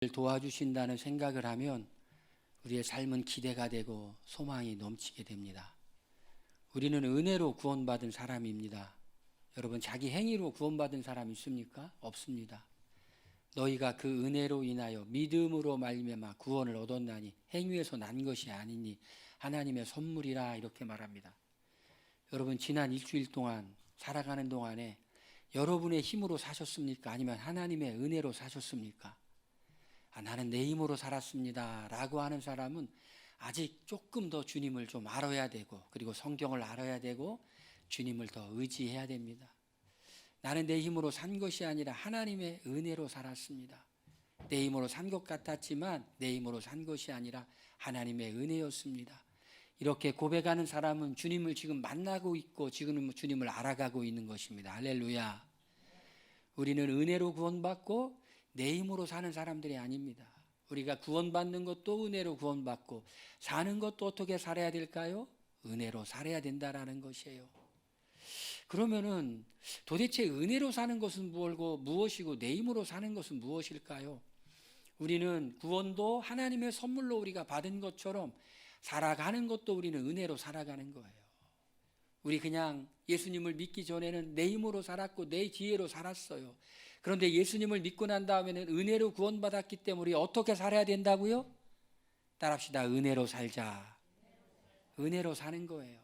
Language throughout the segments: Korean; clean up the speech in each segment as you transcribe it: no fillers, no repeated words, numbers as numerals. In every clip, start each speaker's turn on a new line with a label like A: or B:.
A: 도와주신다는 생각을 하면 우리의 삶은 기대가 되고 소망이 넘치게 됩니다. 우리는 은혜로 구원받은 사람입니다. 여러분, 자기 행위로 구원받은 사람 있습니까? 없습니다. 너희가 그 은혜로 인하여 믿음으로 말미암아 구원을 얻었나니 행위에서 난 것이 아니니 하나님의 선물이라, 이렇게 말합니다. 여러분, 지난 일주일 동안 살아가는 동안에 여러분의 힘으로 사셨습니까? 아니면 하나님의 은혜로 사셨습니까? 나는 내 힘으로 살았습니다 라고 하는 사람은 아직 조금 더 주님을 좀 알아야 되고, 그리고 성경을 알아야 되고, 주님을 더 의지해야 됩니다. 나는 내 힘으로 산 것이 아니라 하나님의 은혜로 살았습니다. 내 힘으로 산 것 같았지만 내 힘으로 산 것이 아니라 하나님의 은혜였습니다. 이렇게 고백하는 사람은 주님을 지금 만나고 있고 지금 주님을 알아가고 있는 것입니다. 할렐루야. 우리는 은혜로 구원받고 내 힘으로 사는 사람들이 아닙니다. 우리가 구원받는 것도 은혜로 구원받고 사는 것도 어떻게 살아야 될까요? 은혜로 살아야 된다라는 것이에요. 그러면은 도대체 은혜로 사는 것은 무엇이고 내 힘으로 사는 것은 무엇일까요? 우리는 구원도 하나님의 선물로 우리가 받은 것처럼 살아가는 것도 우리는 은혜로 살아가는 거예요. 우리 그냥 예수님을 믿기 전에는 내 힘으로 살았고 내 지혜로 살았어요. 그런데 예수님을 믿고 난 다음에는 은혜로 구원받았기 때문에 우리 어떻게 살아야 된다고요? 따라합시다. 은혜로 살자. 은혜로 사는 거예요.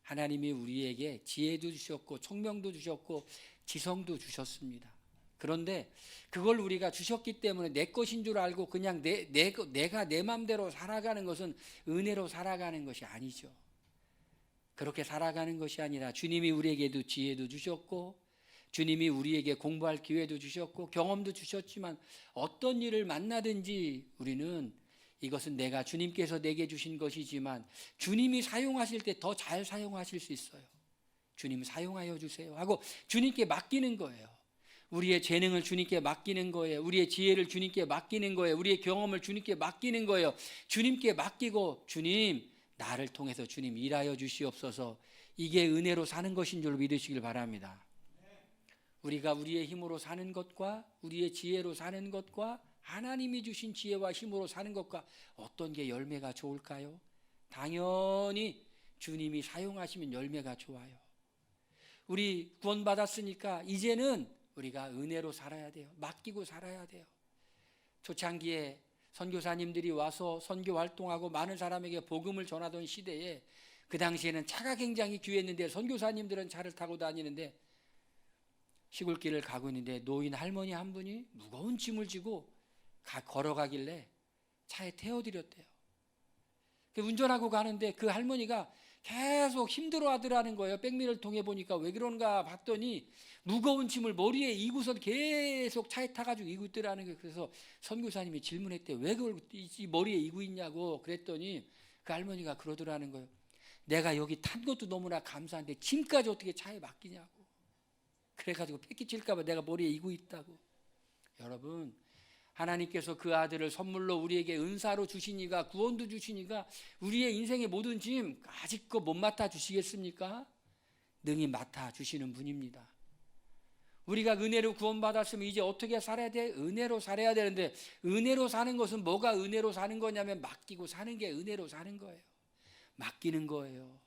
A: 하나님이 우리에게 지혜도 주셨고 총명도 주셨고 지성도 주셨습니다. 그런데 그걸 우리가 주셨기 때문에 내 것인 줄 알고 그냥 내가 내 맘대로 살아가는 것은 은혜로 살아가는 것이 아니죠. 그렇게 살아가는 것이 아니라 주님이 우리에게도 지혜도 주셨고 주님이 우리에게 공부할 기회도 주셨고 경험도 주셨지만 어떤 일을 만나든지 우리는 이것은 내가 주님께서 내게 주신 것이지만 주님이 사용하실 때 더 잘 사용하실 수 있어요. 주님 사용하여 주세요 하고 주님께 맡기는 거예요. 우리의 재능을 주님께 맡기는 거예요. 우리의 지혜를 주님께 맡기는 거예요. 우리의 경험을 주님께 맡기는 거예요. 주님께 맡기고 주님, 나를 통해서 주님 일하여 주시옵소서. 이게 은혜로 사는 것인 줄 믿으시길 바랍니다. 우리가 우리의 힘으로 사는 것과 우리의 지혜로 사는 것과 하나님이 주신 지혜와 힘으로 사는 것과 어떤 게 열매가 좋을까요? 당연히 주님이 사용하시면 열매가 좋아요. 우리 구원받았으니까 이제는 우리가 은혜로 살아야 돼요. 맡기고 살아야 돼요. 초창기에 선교사님들이 와서 선교 활동하고 많은 사람에게 복음을 전하던 시대에 그 당시에는 차가 굉장히 귀했는데 선교사님들은 차를 타고 다니는데 시골길을 가고 있는데 노인 할머니 한 분이 무거운 짐을 지고 걸어가길래 차에 태워드렸대요. 운전하고 가는데 그 할머니가 계속 힘들어하더라는 거예요. 백미를 통해 보니까 왜 그런가 봤더니 무거운 짐을 머리에 이고서 계속 차에 타가지고 이고 있더라는 거예요. 그래서 선교사님이 질문했대요. 왜 그걸 이 머리에 이고 있냐고 그랬더니 그 할머니가 그러더라는 거예요. 내가 여기 탄 것도 너무나 감사한데 짐까지 어떻게 차에 맡기냐고. 그래가지고 패기칠까 봐 내가 머리에 이고 있다고. 여러분, 하나님께서 그 아들을 선물로 우리에게 은사로 주시니가 구원도 주시니가 우리의 인생의 모든 짐 아직껏 못 맡아 주시겠습니까? 능히 맡아 주시는 분입니다. 우리가 은혜로 구원받았으면 이제 어떻게 살아야 돼? 은혜로 살아야 되는데 은혜로 사는 것은 뭐가 은혜로 사는 거냐면 맡기고 사는 게 은혜로 사는 거예요. 맡기는 거예요.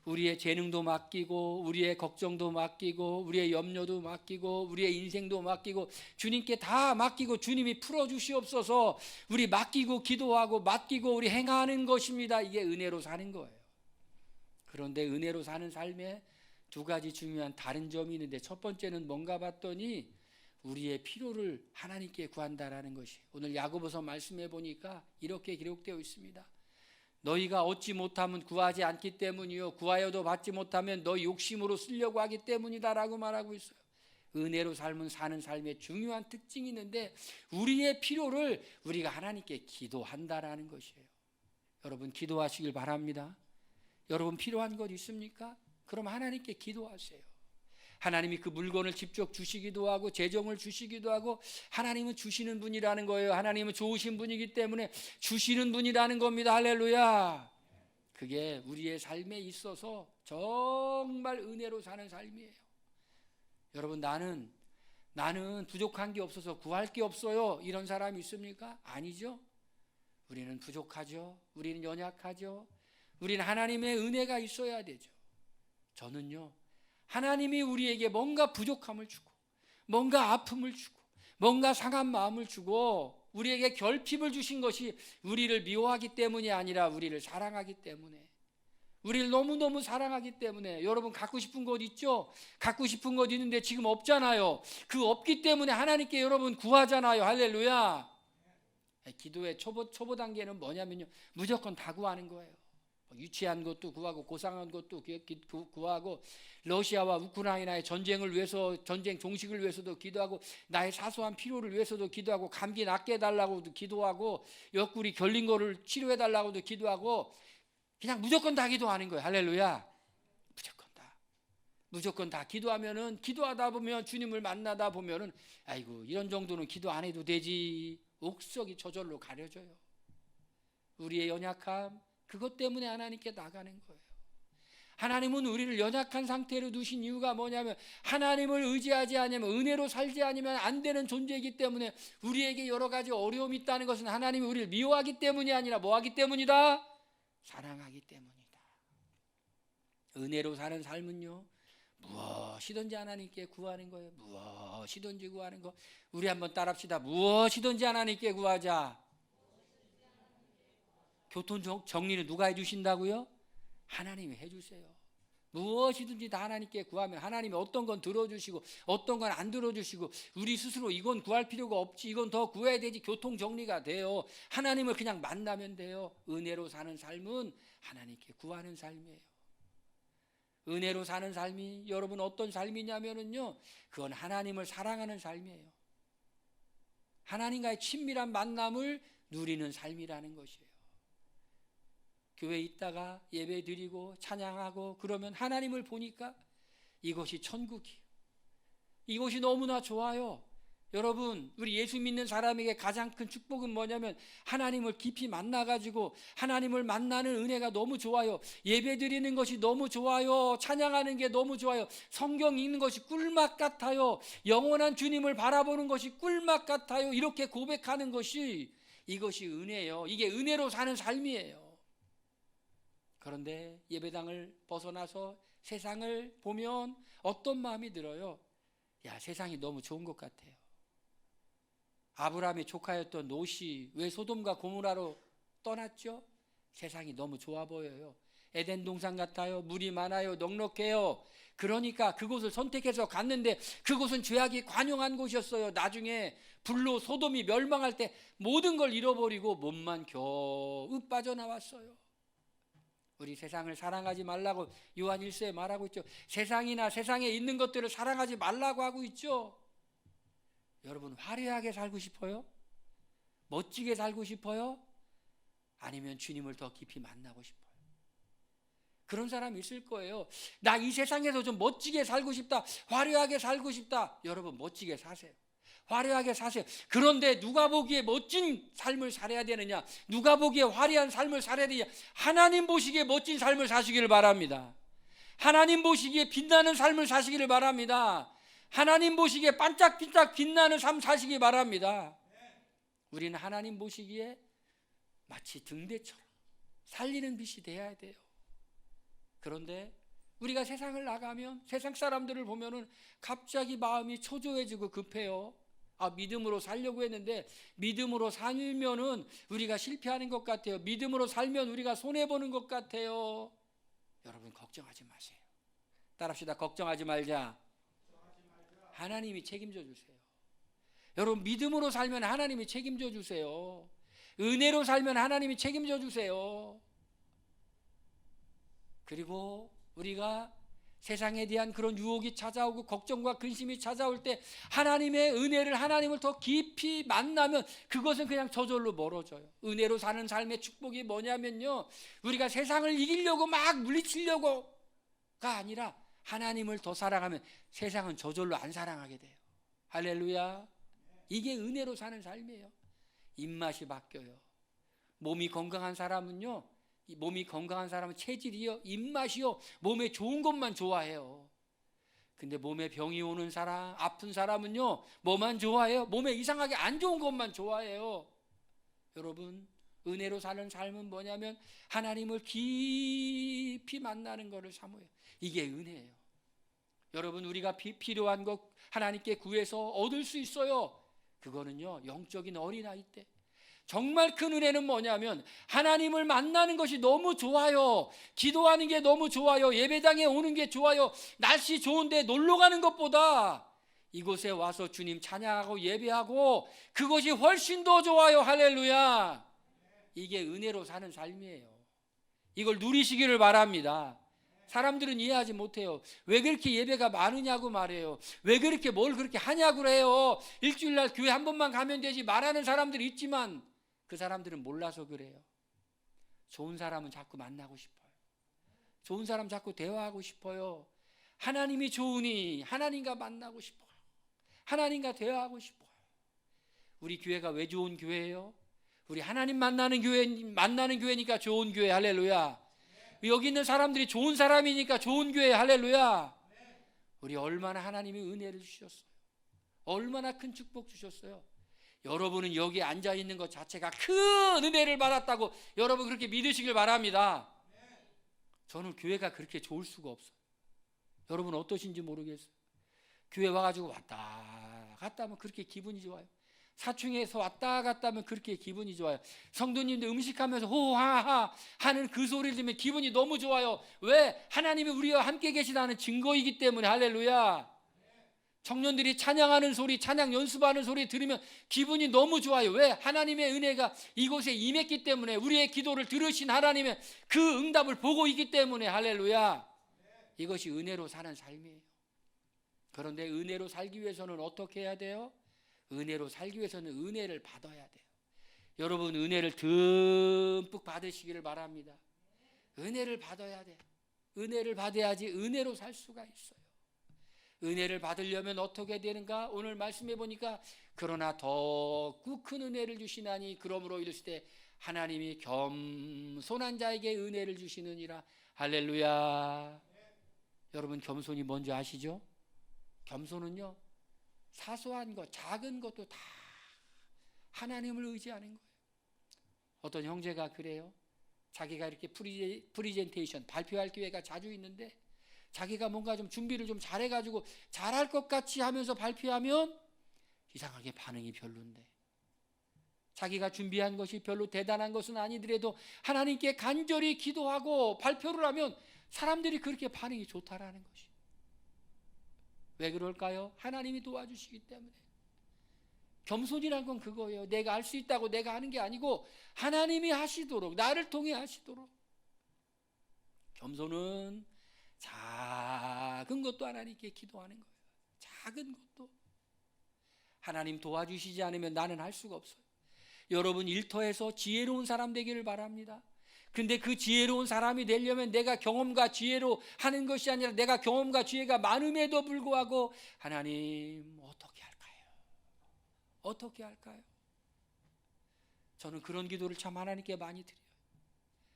A: 우리의 재능도 맡기고 우리의 걱정도 맡기고 우리의 염려도 맡기고 우리의 인생도 맡기고 주님께 다 맡기고 주님이 풀어주시옵소서. 우리 맡기고 기도하고 맡기고 우리 행하는 것입니다. 이게 은혜로 사는 거예요. 그런데 은혜로 사는 삶에 두 가지 중요한 다른 점이 있는데 첫 번째는 뭔가 봤더니 우리의 필요를 하나님께 구한다라는 것이, 오늘 야고보서 말씀해 보니까 이렇게 기록되어 있습니다. 너희가 얻지 못하면 구하지 않기 때문이요 구하여도 받지 못하면 너 욕심으로 쓰려고 하기 때문이다 라고 말하고 있어요. 은혜로 삶은 사는 삶의 중요한 특징이 있는데 우리의 필요를 우리가 하나님께 기도한다라는 것이에요. 여러분, 기도하시길 바랍니다. 여러분, 필요한 것 있습니까? 그럼 하나님께 기도하세요. 하나님이 그 물건을 직접 주시기도 하고 재정을 주시기도 하고 하나님은 주시는 분이라는 거예요. 하나님은 좋으신 분이기 때문에 주시는 분이라는 겁니다. 할렐루야. 그게 우리의 삶에 있어서 정말 은혜로 사는 삶이에요. 여러분, 나는 나는 부족한 게 없어서 구할 게 없어요. 이런 사람이 있습니까? 아니죠. 우리는 부족하죠. 우리는 연약하죠. 우리는 하나님의 은혜가 있어야 되죠. 저는요, 하나님이 우리에게 뭔가 부족함을 주고, 뭔가 아픔을 주고, 뭔가 상한 마음을 주고, 우리에게 결핍을 주신 것이 우리를 미워하기 때문이 아니라 우리를 사랑하기 때문에, 우리를 너무너무 사랑하기 때문에. 여러분 갖고 싶은 것 있죠? 갖고 싶은 것 있는데 지금 없잖아요. 그 없기 때문에 하나님께 여러분 구하잖아요. 할렐루야. 기도의 초보 단계는 뭐냐면요, 무조건 다 구하는 거예요. 유치한 것도 구하고 고상한 것도 구하고, 러시아와 우크라이나의 전쟁을 위해서, 전쟁 종식을 위해서도 기도하고, 나의 사소한 필요를 위해서도 기도하고, 감기 낫게 해달라고도 기도하고, 옆구리 결린 거를 치료해달라고도 기도하고, 그냥 무조건 다 기도하는 거예요. 할렐루야. 무조건 다 기도하면은, 기도하다 보면, 주님을 만나다 보면은, 아이고 이런 정도는 기도 안 해도 되지, 옥석이 저절로 가려져요. 우리의 연약함, 그것 때문에 하나님께 나가는 거예요. 하나님은 우리를 연약한 상태로 두신 이유가 뭐냐면, 하나님을 의지하지 않으면, 은혜로 살지 않으면 안 되는 존재이기 때문에, 우리에게 여러 가지 어려움이 있다는 것은 하나님이 우리를 미워하기 때문이 아니라 뭐하기 때문이다? 사랑하기 때문이다. 은혜로 사는 삶은요, 무엇이든지 하나님께 구하는 거예요. 무엇이든지 구하는 거. 우리 한번 따라합시다. 무엇이든지 하나님께 구하자. 교통 정리는 누가 해주신다고요? 하나님이 해주세요. 무엇이든지 다 하나님께 구하면 하나님이 어떤 건 들어주시고 어떤 건 안 들어주시고, 우리 스스로 이건 구할 필요가 없지, 이건 더 구해야 되지, 교통 정리가 돼요. 하나님을 그냥 만나면 돼요. 은혜로 사는 삶은 하나님께 구하는 삶이에요. 은혜로 사는 삶이 여러분 어떤 삶이냐면요, 그건 하나님을 사랑하는 삶이에요. 하나님과의 친밀한 만남을 누리는 삶이라는 것이에요. 교회에 있다가 예배 드리고 찬양하고 그러면 하나님을 보니까 이것이 천국이에요. 이것이 너무나 좋아요. 여러분, 우리 예수 믿는 사람에게 가장 큰 축복은 뭐냐면, 하나님을 깊이 만나가지고 하나님을 만나는 은혜가 너무 좋아요. 예배 드리는 것이 너무 좋아요. 찬양하는 게 너무 좋아요. 성경 읽는 것이 꿀맛 같아요. 영원한 주님을 바라보는 것이 꿀맛 같아요. 이렇게 고백하는 것이, 이것이 은혜예요. 이게 은혜로 사는 삶이에요. 그런데 예배당을 벗어나서 세상을 보면 어떤 마음이 들어요? 야, 세상이 너무 좋은 것 같아요. 아브라함의 조카였던 롯이 왜 소돔과 고모라로 떠났죠? 세상이 너무 좋아 보여요. 에덴 동산 같아요. 물이 많아요. 넉넉해요. 그러니까 그곳을 선택해서 갔는데, 그곳은 죄악이 관영한 곳이었어요. 나중에 불로 소돔이 멸망할 때 모든 걸 잃어버리고 몸만 겨우 빠져나왔어요. 우리 세상을 사랑하지 말라고 요한 1서에 말하고 있죠. 세상이나 세상에 있는 것들을 사랑하지 말라고 하고 있죠. 여러분, 화려하게 살고 싶어요? 멋지게 살고 싶어요? 아니면 주님을 더 깊이 만나고 싶어요? 그런 사람이 있을 거예요. 나 이 세상에서 좀 멋지게 살고 싶다, 화려하게 살고 싶다. 여러분, 멋지게 사세요. 화려하게 사세요. 그런데 누가 보기에 멋진 삶을 살아야 되느냐, 누가 보기에 화려한 삶을 살아야 되느냐, 하나님 보시기에 멋진 삶을 사시기를 바랍니다. 하나님 보시기에 빛나는 삶을 사시기를 바랍니다. 하나님 보시기에 반짝반짝 빛나는 삶 사시기 바랍니다. 우리는 하나님 보시기에 마치 등대처럼 살리는 빛이 되어야 돼요. 그런데 우리가 세상을 나가면, 세상 사람들을 보면은 갑자기 마음이 초조해지고 급해요. 믿음으로 살려고 했는데 믿음으로 살면은 우리가 실패하는 것 같아요. 믿음으로 살면 우리가 손해보는 것 같아요. 여러분, 걱정하지 마세요. 따라합시다. 걱정하지 말자. 하나님이 책임져 주세요. 여러분, 믿음으로 살면 하나님이 책임져 주세요. 은혜로 살면 하나님이 책임져 주세요. 그리고 우리가 세상에 대한 그런 유혹이 찾아오고 걱정과 근심이 찾아올 때 하나님의 은혜를, 하나님을 더 깊이 만나면 그것은 그냥 저절로 멀어져요. 은혜로 사는 삶의 축복이 뭐냐면요, 우리가 세상을 이기려고 막 물리치려고가 아니라 하나님을 더 사랑하면 세상은 저절로 안 사랑하게 돼요. 할렐루야. 이게 은혜로 사는 삶이에요. 입맛이 바뀌어요. 몸이 건강한 사람은요, 체질이요, 입맛이요, 몸에 좋은 것만 좋아해요. 근데 몸에 병이 오는 사람, 아픈 사람은요, 뭐만 좋아해요? 몸에 이상하게 안 좋은 것만 좋아해요. 여러분, 은혜로 사는 삶은 뭐냐면 하나님을 깊이 만나는 것을 사모해요. 이게 은혜예요. 여러분, 우리가 필요한 것 하나님께 구해서 얻을 수 있어요. 그거는요, 영적인 어린아이 때. 정말 큰 은혜는 뭐냐면 하나님을 만나는 것이 너무 좋아요. 기도하는 게 너무 좋아요. 예배당에 오는 게 좋아요. 날씨 좋은데 놀러 가는 것보다 이곳에 와서 주님 찬양하고 예배하고 그것이 훨씬 더 좋아요. 할렐루야. 이게 은혜로 사는 삶이에요. 이걸 누리시기를 바랍니다. 사람들은 이해하지 못해요. 왜 그렇게 예배가 많으냐고 말해요. 왜 그렇게 뭘 그렇게 하냐고 해요. 일주일날 교회 한 번만 가면 되지 말하는 사람들이 있지만 그 사람들은 몰라서 그래요. 좋은 사람은 자꾸 만나고 싶어요. 좋은 사람 자꾸 대화하고 싶어요. 하나님이 좋으니 하나님과 만나고 싶어요. 하나님과 대화하고 싶어요. 우리 교회가 왜 좋은 교회예요? 우리 하나님 만나는 교회니까 좋은 교회. 할렐루야. 여기 있는 사람들이 좋은 사람이니까 좋은 교회. 할렐루야. 우리 얼마나 하나님이 은혜를 주셨어요. 얼마나 큰 축복 주셨어요. 여러분은 여기 앉아 있는 것 자체가 큰 은혜를 받았다고 여러분 그렇게 믿으시길 바랍니다. 저는 교회가 그렇게 좋을 수가 없어요. 여러분 어떠신지 모르겠어요. 교회 와가지고 왔다 갔다 하면 그렇게 기분이 좋아요. 사충에서 왔다 갔다 하면 그렇게 기분이 좋아요. 성도님들 음식하면서 호하하 하는 그 소리를 들으면 기분이 너무 좋아요. 왜? 하나님이 우리와 함께 계시다는 증거이기 때문에. 할렐루야. 청년들이 찬양하는 소리, 찬양 연습하는 소리 들으면 기분이 너무 좋아요. 왜? 하나님의 은혜가 이곳에 임했기 때문에, 우리의 기도를 들으신 하나님의 그 응답을 보고 있기 때문에. 할렐루야. 이것이 은혜로 사는 삶이에요. 그런데 은혜로 살기 위해서는 어떻게 해야 돼요? 은혜로 살기 위해서는 은혜를 받아야 돼요. 여러분 은혜를 듬뿍 받으시기를 바랍니다. 은혜를 받아야 돼요. 은혜를 받아야지 은혜로 살 수가 있어요. 은혜를 받으려면 어떻게 되는가? 오늘 말씀해 보니까 그러나 더욱 큰 은혜를 주시나니 그러므로 이르실 때 하나님이 겸손한 자에게 은혜를 주시느니라. 할렐루야. 여러분 겸손이 뭔지 아시죠? 겸손은요 사소한 것, 작은 것도 다 하나님을 의지하는 거예요. 어떤 형제가 그래요. 자기가 이렇게 프리젠테이션 발표할 기회가 자주 있는데 자기가 뭔가 좀 준비를 좀 잘해가지고 잘할 것 같이 하면서 발표하면 이상하게 반응이 별론데, 자기가 준비한 것이 별로 대단한 것은 아니더라도 하나님께 간절히 기도하고 발표를 하면 사람들이 그렇게 반응이 좋다라는 것이. 왜 그럴까요? 하나님이 도와주시기 때문에. 겸손이란 건 그거예요. 내가 할 수 있다고 내가 하는 게 아니고 하나님이 하시도록, 나를 통해 하시도록. 겸손은 작은 것도 하나님께 기도하는 거예요. 작은 것도. 하나님 도와주시지 않으면 나는 할 수가 없어요. 여러분 일터에서 지혜로운 사람 되기를 바랍니다. 근데 그 지혜로운 사람이 되려면 내가 경험과 지혜로 하는 것이 아니라 내가 경험과 지혜가 많음에도 불구하고 하나님 어떻게 할까요? 어떻게 할까요? 저는 그런 기도를 참 하나님께 많이 드려요.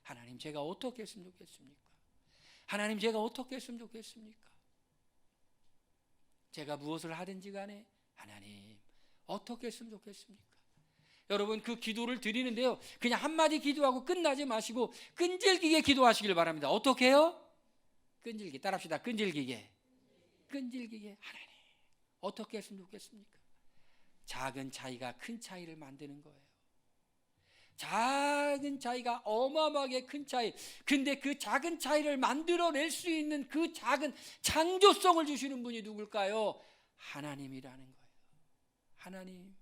A: 하나님 제가 어떻게 했으면 좋겠습니까? 하나님 제가 어떻게 했으면 좋겠습니까? 제가 무엇을 하든지 간에 하나님 어떻게 했으면 좋겠습니까? 여러분 그 기도를 드리는데요 그냥 한마디 기도하고 끝나지 마시고 끈질기게 기도하시길 바랍니다. 어떻게 해요? 끈질기게. 따라합시다. 끈질기게. 끈질기게. 하나님 어떻게 했으면 좋겠습니까? 작은 차이가 큰 차이를 만드는 거예요. 작은 차이가 어마어마하게 큰 차이. 근데 그 작은 차이를 만들어낼 수 있는 그 작은 창조성을 주시는 분이 누굴까요? 하나님이라는 거예요. 하나님.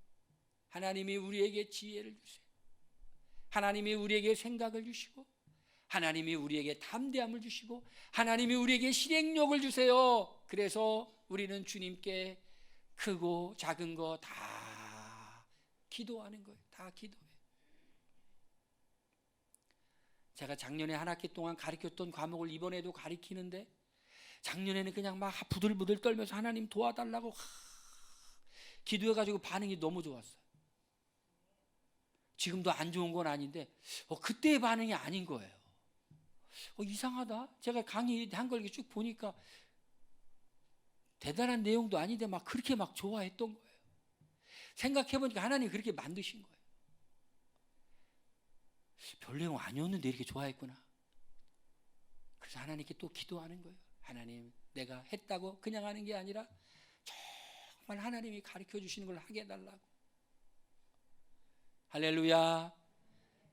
A: 하나님이 우리에게 지혜를 주세요. 하나님이 우리에게 생각을 주시고 하나님이 우리에게 담대함을 주시고 하나님이 우리에게 실행력을 주세요. 그래서 우리는 주님께 크고 작은 거 다 기도하는 거예요. 다 기도해요. 제가 작년에 한 학기 동안 가르쳤던 과목을 이번에도 가르치는데 작년에는 그냥 막 부들부들 떨면서 하나님 도와달라고 기도해가지고 반응이 너무 좋았어요. 지금도 안 좋은 건 아닌데 그때의 반응이 아닌 거예요. 이상하다. 제가 강의한 걸 쭉 보니까 대단한 내용도 아닌데 막 그렇게 막 좋아했던 거예요. 생각해보니까 하나님이 그렇게 만드신 거예요. 별 내용 아니었는데 이렇게 좋아했구나. 그래서 하나님께 또 기도하는 거예요. 하나님, 내가 했다고 그냥 하는 게 아니라 정말 하나님이 가르쳐 주시는 걸 하게 해달라고. 할렐루야.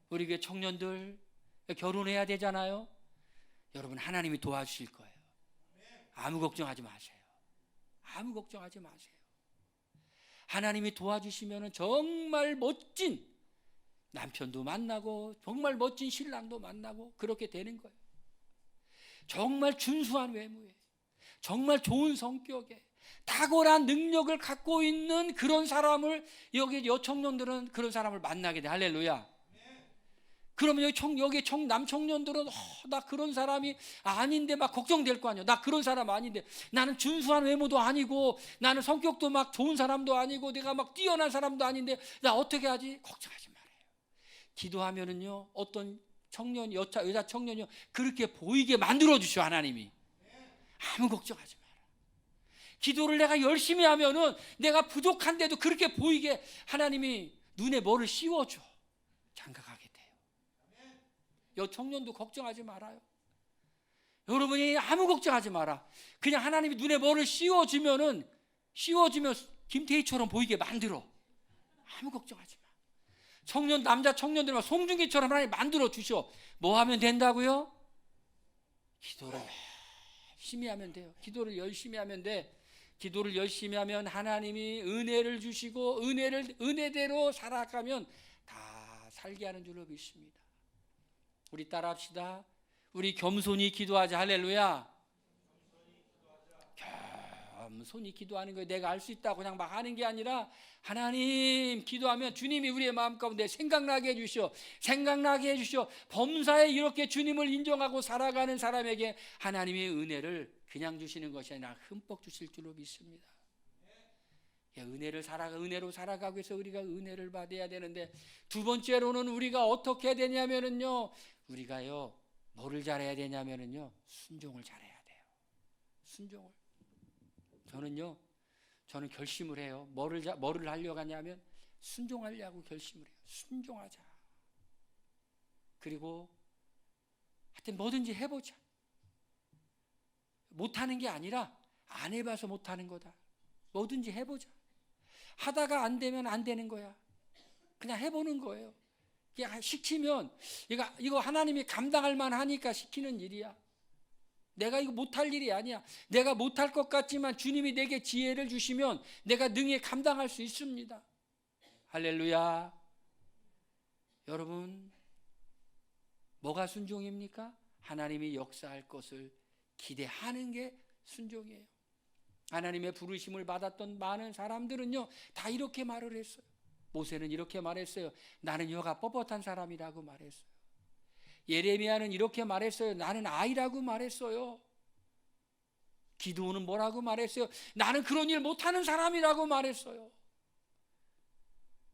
A: 우리 교회 청년들 결혼해야 되잖아요. 여러분, 하나님이 도와주실 거예요. 아무 걱정하지 마세요. 아무 걱정하지 마세요. 하나님이 도와주시면 정말 멋진 남편도 만나고 정말 멋진 신랑도 만나고 그렇게 되는 거예요. 정말 준수한 외모에, 정말 좋은 성격에, 탁월한 능력을 갖고 있는 그런 사람을, 여기 여청년들은 그런 사람을 만나게 돼. 할렐루야. 그러면 여기 남청년들은 나 그런 사람이 아닌데 막 걱정될 거 아니야. 나 그런 사람 아닌데, 나는 준수한 외모도 아니고, 나는 성격도 막 좋은 사람도 아니고, 내가 막 뛰어난 사람도 아닌데 나 어떻게 하지? 걱정하지 말아요. 기도하면은요, 어떤 청년, 여자 청년이요, 그렇게 보이게 만들어 주셔. 하나님이. 아무 걱정하지 마라. 기도를 내가 열심히 하면은 내가 부족한데도 그렇게 보이게 하나님이 눈에 뭐를 씌워줘. 장가가게 돼요. 여청년도 걱정하지 말아요. 여러분이 아무 걱정하지 마라. 그냥 하나님이 눈에 뭐를 씌워주면 김태희처럼 보이게 만들어. 아무 걱정하지 마. 남자 청년들만 송중기처럼 하나님 만들어 주셔. 뭐 하면 된다고요? 기도를 열심히 하면 돼요. 기도를 열심히 하면 돼. 기도를 열심히 하면 하나님이 은혜를 주시고, 은혜대로 살아가면 다 살게 하는 줄로 믿습니다. 우리 따라합시다. 우리 겸손히 기도하자. 할렐루야. 겸손히 기도하는 거예요. 내가 할 수 있다고 그냥 막 하는 게 아니라, 하나님, 기도하면 주님이 우리의 마음 가운데 생각나게 해주시오. 생각나게 해주시오. 범사에 이렇게 주님을 인정하고 살아가는 사람에게 하나님의 은혜를 그냥 주시는 것이 아니라 흠뻑 주실 줄로 믿습니다. 은혜로 살아가기 위해서 우리가 은혜를 받아야 되는데, 두 번째로는 우리가 어떻게 해야 되냐면은요, 우리가요, 뭐를 잘해야 되냐면은요, 순종을 잘해야 돼요. 순종을. 저는 결심을 해요. 뭐를 하려고 하냐면 순종하려고 결심을 해요. 순종하자. 그리고 하여튼 뭐든지 해보자. 못하는 게 아니라 안 해봐서 못하는 거다. 뭐든지 해보자. 하다가 안 되면 안 되는 거야. 그냥 해보는 거예요. 시키면 이거 하나님이 감당할 만하니까 시키는 일이야. 내가 이거 못할 일이 아니야. 내가 못할 것 같지만 주님이 내게 지혜를 주시면 내가 능히 감당할 수 있습니다. 할렐루야. 여러분, 뭐가 순종입니까? 하나님이 역사할 것을 기대하는 게 순종이에요. 하나님의 부르심을 받았던 많은 사람들은요, 다 이렇게 말을 했어요. 모세는 이렇게 말했어요. 나는 혀가 뻣뻣한 사람이라고 말했어요. 예레미야는 이렇게 말했어요. 나는 아이라고 말했어요. 기드온은 뭐라고 말했어요? 나는 그런 일 못하는 사람이라고 말했어요.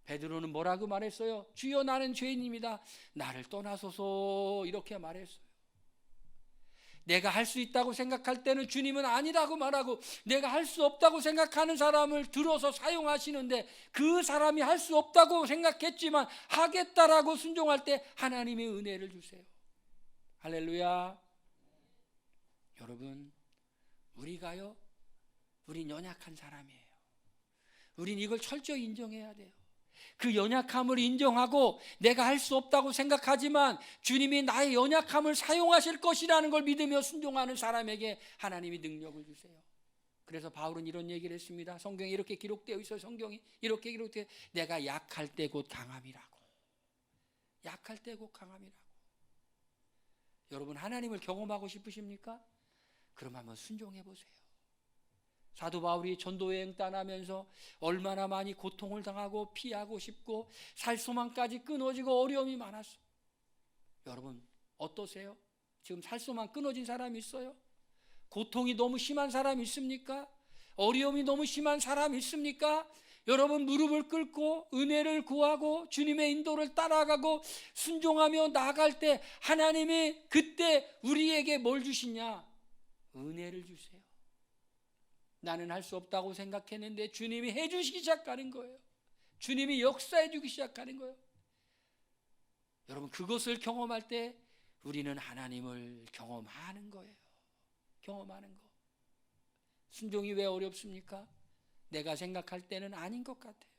A: 베드로는 뭐라고 말했어요? 주여, 나는 죄인입니다. 나를 떠나소서. 이렇게 말했어요. 내가 할 수 있다고 생각할 때는 주님은 아니라고 말하고, 내가 할 수 없다고 생각하는 사람을 들어서 사용하시는데, 그 사람이 할 수 없다고 생각했지만 하겠다라고 순종할 때 하나님의 은혜를 주세요. 할렐루야. 여러분, 우린 연약한 사람이에요. 우린 이걸 철저히 인정해야 돼요. 그 연약함을 인정하고 내가 할 수 없다고 생각하지만 주님이 나의 연약함을 사용하실 것이라는 걸 믿으며 순종하는 사람에게 하나님이 능력을 주세요. 그래서 바울은 이런 얘기를 했습니다. 성경에 이렇게 기록되어 있어요. 성경이 이렇게 기록되어, 내가 약할 때 곧 강함이라고. 약할 때 곧 강함이라고. 여러분, 하나님을 경험하고 싶으십니까? 그럼 한번 순종해 보세요. 사도 바울이 전도여행 떠나면서 얼마나 많이 고통을 당하고 피하고 싶고 살소망까지 끊어지고 어려움이 많았어요. 여러분, 어떠세요? 지금 살소망 끊어진 사람 있어요? 고통이 너무 심한 사람 있습니까? 어려움이 너무 심한 사람 있습니까? 여러분, 무릎을 꿇고 은혜를 구하고 주님의 인도를 따라가고 순종하며 나아갈 때 하나님이 그때 우리에게 뭘 주시냐? 은혜를 주세요. 나는 할 수 없다고 생각했는데 주님이 해주시기 시작하는 거예요. 주님이 역사해 주기 시작하는 거예요. 여러분, 그것을 경험할 때 우리는 하나님을 경험하는 거예요. 경험하는 거. 순종이 왜 어렵습니까? 내가 생각할 때는 아닌 것 같아요.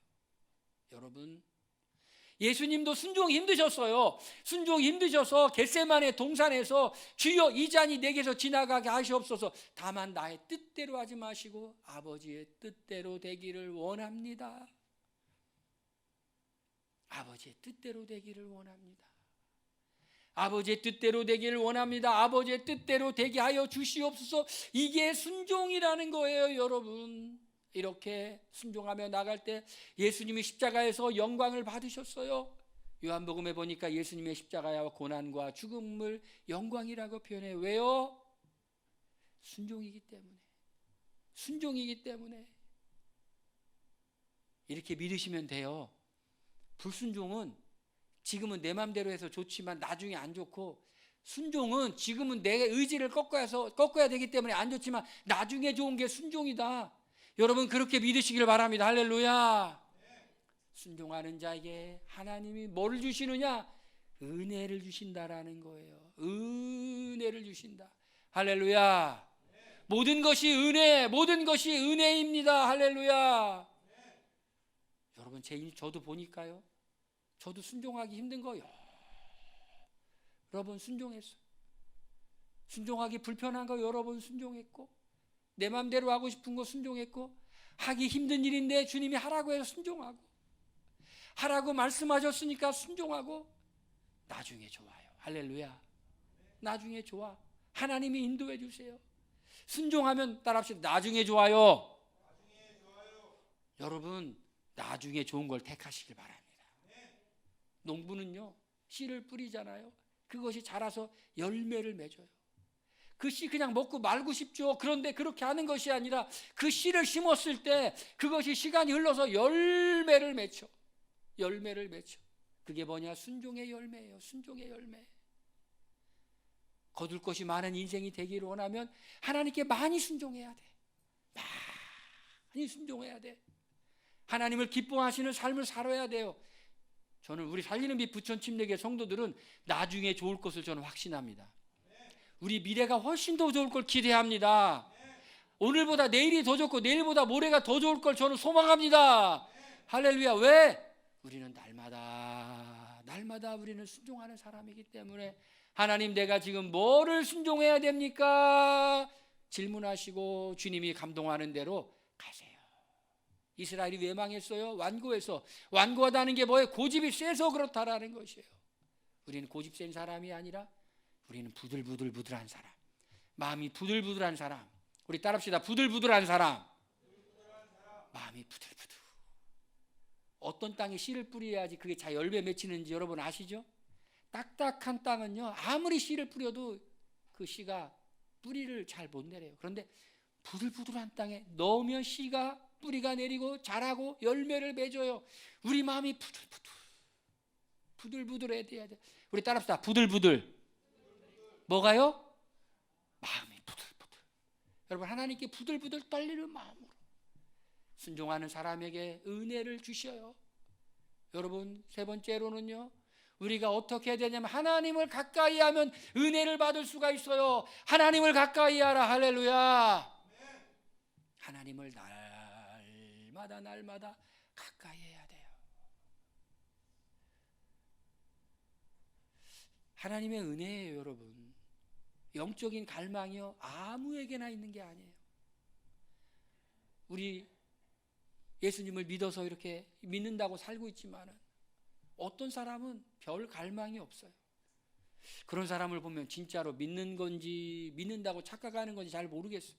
A: 여러분, 예수님도 순종 힘드셨어요. 순종 힘드셔서 겟세마네 동산에서 주여 이 잔이 내게서 지나가게 하시옵소서. 다만 나의 뜻대로 하지 마시고 아버지의 뜻대로 되기를 원합니다. 아버지의 뜻대로 되기를 원합니다. 아버지의 뜻대로 되기를 원합니다. 아버지의 뜻대로 되게 하여 주시옵소서. 이게 순종이라는 거예요, 여러분. 이렇게 순종하며 나갈 때 예수님이 십자가에서 영광을 받으셨어요. 요한복음에 보니까 예수님의 십자가와 고난과 죽음을 영광이라고 표현해요. 왜요? 순종이기 때문에. 순종이기 때문에. 이렇게 믿으시면 돼요. 불순종은 지금은 내 맘대로 해서 좋지만 나중에 안 좋고, 순종은 지금은 내 의지를 꺾어야 되기 때문에 안 좋지만 나중에 좋은 게 순종이다. 여러분, 그렇게 믿으시길 바랍니다. 할렐루야. 순종하는 자에게 하나님이 뭐를 주시느냐? 은혜를 주신다라는 거예요. 은혜를 주신다. 할렐루야. 모든 것이 은혜, 모든 것이 은혜입니다. 할렐루야. 여러분, 저도 보니까요, 저도 순종하기 힘든 거요. 여러 번 순종했어요. 순종하기 불편한 거 여러 번 순종했고, 내 마음대로 하고 싶은 거 순종했고, 하기 힘든 일인데 주님이 하라고 해서 순종하고, 하라고 말씀하셨으니까 순종하고, 나중에 좋아요. 할렐루야. 나중에 좋아. 하나님이 인도해 주세요. 순종하면 따라합시다. 나중에 좋아요. 여러분, 나중에 좋은 걸 택하시길 바랍니다. 농부는요, 씨를 뿌리잖아요. 그것이 자라서 열매를 맺어요. 그 씨 그냥 먹고 말고 싶죠. 그런데 그렇게 하는 것이 아니라 그 씨를 심었을 때 그것이 시간이 흘러서 열매를 맺혀. 열매를 맺혀. 그게 뭐냐? 순종의 열매예요. 순종의 열매. 거둘 것이 많은 인생이 되기를 원하면 하나님께 많이 순종해야 돼. 많이 순종해야 돼. 하나님을 기뻐하시는 삶을 살아야 돼요. 저는 우리 살리는 빛 부천 침례교회 성도들은 나중에 좋을 것을 저는 확신합니다. 우리 미래가 훨씬 더 좋을 걸 기대합니다. 오늘보다 내일이 더 좋고 내일보다 모레가 더 좋을 걸 저는 소망합니다. 할렐루야. 왜? 우리는 날마다 우리는 순종하는 사람이기 때문에, 하나님, 내가 지금 뭐를 순종해야 됩니까? 질문하시고 주님이 감동하는 대로 가세요. 이스라엘이 왜 망했어요? 완고해서. 완고하다는 게 뭐예요? 고집이 세서 그렇다라는 것이에요. 우리는 고집 센 사람이 아니라 우리는 부들부들한 사람, 마음이 부들부들한 사람. 우리 따라합시다. 부들부들한 사람. 마음이 부들부들. 어떤 땅에 씨를 뿌려야지 그게 잘 열매 맺히는지 여러분 아시죠? 딱딱한 땅은요, 아무리 씨를 뿌려도 그 씨가 뿌리를 잘 못 내려요. 그런데 부들부들한 땅에 넣으면 씨가 뿌리가 내리고 자라고 열매를 맺어요. 우리 마음이 부들부들해야 돼. 우리 따라합시다. 부들부들. 뭐가요? 마음이 부들부들. 여러분, 하나님께 부들부들 떨리는 마음으로 순종하는 사람에게 은혜를 주셔요. 여러분, 세 번째로는요, 우리가 어떻게 해야 되냐면 하나님을 가까이 하면 은혜를 받을 수가 있어요. 하나님을 가까이 하라. 할렐루야. 하나님을 날마다 가까이 해야 돼요. 하나님의 은혜예요, 여러분. 영적인 갈망이요, 아무에게나 있는 게 아니에요. 우리 예수님을 믿어서 이렇게 믿는다고 살고 있지만은 어떤 사람은 별 갈망이 없어요. 그런 사람을 보면 진짜로 믿는 건지 믿는다고 착각하는 건지 잘 모르겠어요.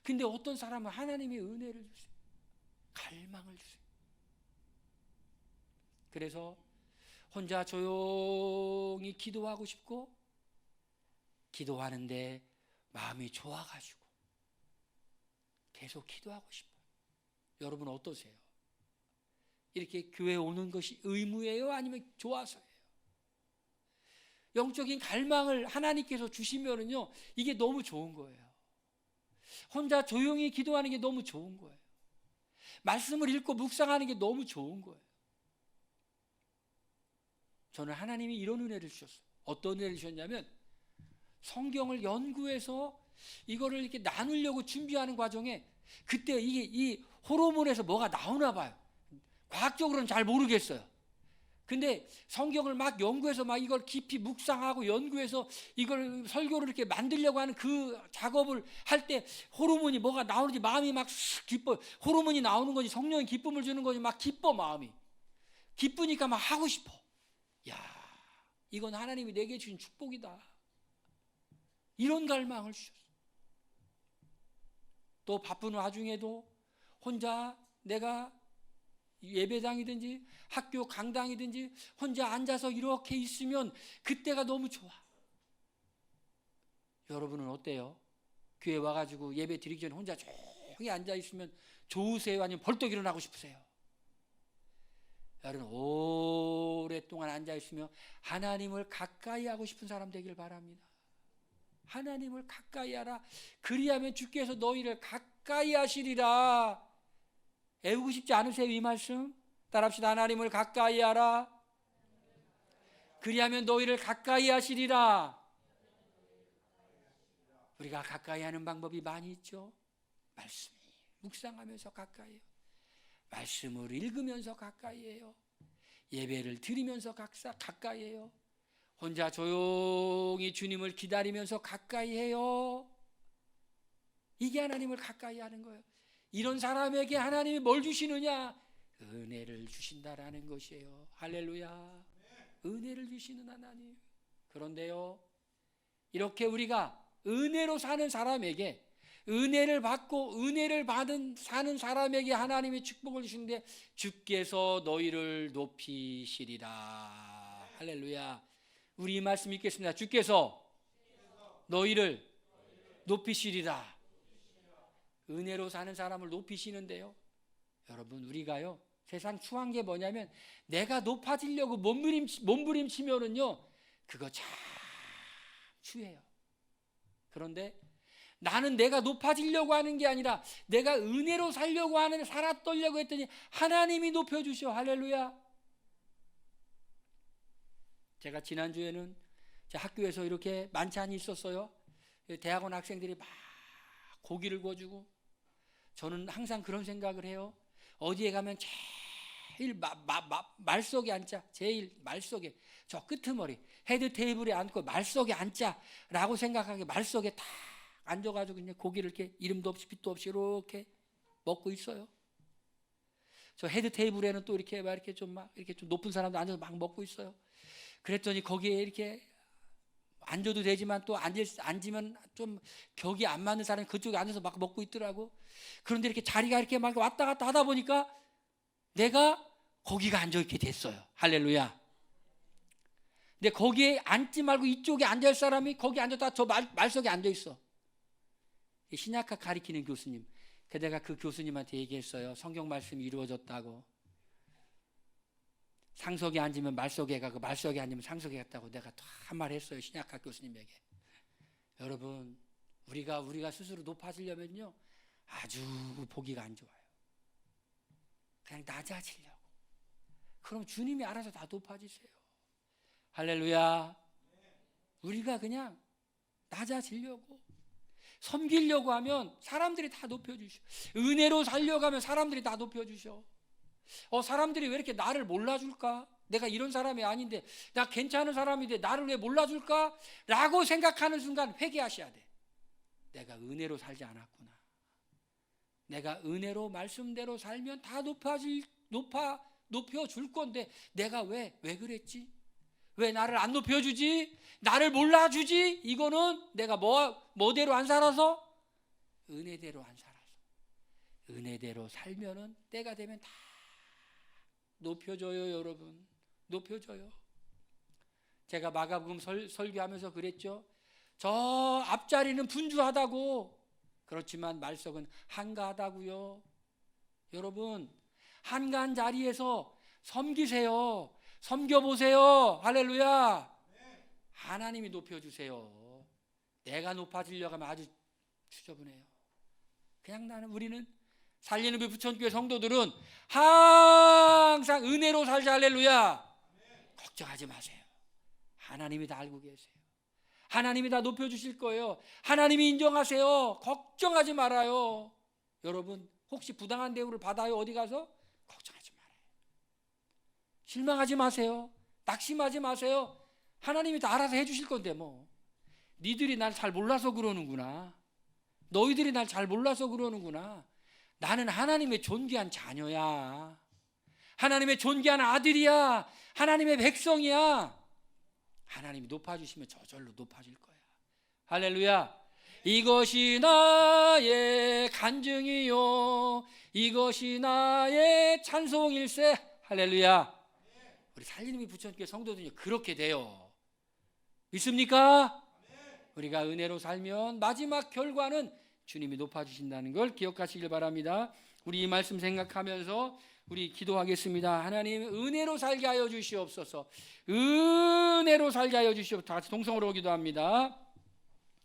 A: 근데 어떤 사람은 하나님의 은혜를 주세요. 갈망을 주세요. 그래서 혼자 조용히 기도하고 싶고, 기도하는데 마음이 좋아가지고 계속 기도하고 싶어요. 여러분 어떠세요? 이렇게 교회 오는 것이 의무예요? 아니면 좋아서예요? 영적인 갈망을 하나님께서 주시면은요, 이게 너무 좋은 거예요. 혼자 조용히 기도하는 게 너무 좋은 거예요. 말씀을 읽고 묵상하는 게 너무 좋은 거예요. 저는 하나님이 이런 은혜를 주셨어요. 어떤 은혜를 주셨냐면 성경을 연구해서 이거를 이렇게 나누려고 준비하는 과정에 그때 이 호르몬에서 뭐가 나오나 봐요. 과학적으로는 잘 모르겠어요. 근데 성경을 막 연구해서 막 이걸 깊이 묵상하고 연구해서 이걸 설교를 이렇게 만들려고 하는 그 작업을 할 때 호르몬이 뭐가 나오는지 마음이 막 기뻐요. 호르몬이 나오는 거지 성령이 기쁨을 주는 거지 막 기뻐 마음이. 기쁘니까 막 하고 싶어. 야, 이건 하나님이 내게 주신 축복이다. 이런 갈망을 주셨어. 또 바쁜 와중에도 혼자 내가 예배당이든지 학교 강당이든지 혼자 앉아서 이렇게 있으면 그때가 너무 좋아. 여러분은 어때요? 교회 와가지고 예배 드리기 전에 혼자 조용히 앉아 있으면 좋으세요? 아니면 벌떡 일어나고 싶으세요? 여러분 오랫동안 앉아 있으며 하나님을 가까이 하고 싶은 사람 되길 바랍니다. 하나님을 가까이 하라. 그리하면 주께서 너희를 가까이 하시리라. 애우고 싶지 않으세요? 이 말씀 따라합시다. 하나님을 가까이 하라. 그리하면 너희를 가까이 하시리라. 우리가 가까이 하는 방법이 많이 있죠. 말씀이 묵상하면서 가까이 해요. 말씀을 읽으면서 가까이 해요. 예배를 드리면서 가까이 해요. 혼자 조용히 주님을 기다리면서 가까이 해요. 이게 하나님을 가까이 하는 거예요. 이런 사람에게 하나님이 뭘 주시느냐? 은혜를 주신다라는 것이에요. 할렐루야. 은혜를 주시는 하나님. 그런데요, 이렇게 우리가 은혜로 사는 사람에게, 은혜를 받고 은혜를 받은 사는 사람에게 하나님이 축복을 주시는데 주께서 너희를 높이시리라. 할렐루야. 우리 이 말씀 읽겠습니다. 주께서 너희를 높이시리라. 은혜로 사는 사람을 높이시는데요, 여러분 우리가요 세상 추한 게 뭐냐면 내가 높아지려고 몸부림치면은요 그거 참 추해요. 그런데 나는 내가 높아지려고 하는 게 아니라 내가 은혜로 살았더려고 했더니 하나님이 높여주셔. 할렐루야. 제가 지난주에는 제 학교에서 이렇게 만찬이 있었어요. 대학원 학생들이 막 고기를 구워주고, 저는 항상 그런 생각을 해요. 어디에 가면 제일 말석에 앉자. 제일 말석에, 저 끄트머리 헤드 테이블에 앉고 말석에 앉자라고 생각하게 말석에 딱 앉아가지고 그냥 고기를 이렇게 이름도 없이 빛도 없이 이렇게 먹고 있어요. 저 헤드 테이블에는 또 이렇게 막 이렇게 좀 높은 사람도 앉아서 막 먹고 있어요. 그랬더니 거기에 이렇게 앉아도 되지만 또 앉으면 좀 격이 안 맞는 사람이 그쪽에 앉아서 막 먹고 있더라고. 그런데 이렇게 자리가 이렇게 막 왔다 갔다 하다 보니까 내가 거기가 앉아 있게 됐어요. 할렐루야. 근데 거기에 앉지 말고 이쪽에 앉아 있을 사람이 거기 앉았다 저 말석에 앉아 있어. 신약학 가리키는 교수님. 내가 그 교수님한테 얘기했어요. 성경 말씀이 이루어졌다고. 상석에 앉으면 말석에 가고 말석에 앉으면 상석에 갔다고 내가 한 말 했어요. 신약학 교수님에게. 여러분 우리가 스스로 높아지려면요 아주 보기가 안 좋아요. 그냥 낮아지려고. 그럼 주님이 알아서 다 높아지세요. 할렐루야. 우리가 그냥 낮아지려고 섬기려고 하면 사람들이 다 높여주셔. 은혜로 살려고 하면 사람들이 다 높여주셔. 사람들이 왜 이렇게 나를 몰라줄까? 내가 이런 사람이 아닌데, 나 괜찮은 사람인데 나를 왜 몰라줄까? 라고 생각하는 순간 회개하셔야 돼. 내가 은혜로 살지 않았구나. 내가 은혜로 말씀대로 살면 다 높여줄 건데 내가 왜 그랬지? 왜 나를 안 높여주지? 나를 몰라주지? 이거는 내가 뭐대로 안 살아서? 은혜대로 안 살아서. 은혜대로 살면은 때가 되면 다 높여줘요. 여러분 높여줘요. 제가 마가복음 설교하면서 그랬죠. 저 앞자리는 분주하다고. 그렇지만 말석은 한가하다고요. 여러분 한가한 자리에서 섬기세요. 섬겨보세요. 할렐루야. 하나님이 높여주세요. 내가 높아지려고 하면 아주 추저분해요. 그냥 우리는 살리는 그 부천교회 성도들은 항상 은혜로 살자. 할렐루야. 걱정하지 마세요. 하나님이 다 알고 계세요. 하나님이 다 높여주실 거예요. 하나님이 인정하세요. 걱정하지 말아요. 여러분 혹시 부당한 대우를 받아요? 어디 가서? 걱정하지 말아요. 실망하지 마세요. 낙심하지 마세요. 하나님이 다 알아서 해주실 건데 뭐. 니들이 날 잘 몰라서 그러는구나. 너희들이 날 잘 몰라서 그러는구나. 나는 하나님의 존귀한 자녀야. 하나님의 존귀한 아들이야. 하나님의 백성이야. 하나님이 높아주시면 저절로 높아질 거야. 할렐루야. 이것이 나의 간증이요 이것이 나의 찬송일세. 할렐루야. 우리 살리는 부천교회 성도들이 그렇게 돼요. 믿습니까? 우리가 은혜로 살면 마지막 결과는 주님이 높아주신다는 걸 기억하시길 바랍니다. 우리 이 말씀 생각하면서 우리 기도하겠습니다. 하나님 은혜로 살게 하여 주시옵소서. 은혜로 살게 하여 주시옵소서. 다 같이 동성으로 기도합니다.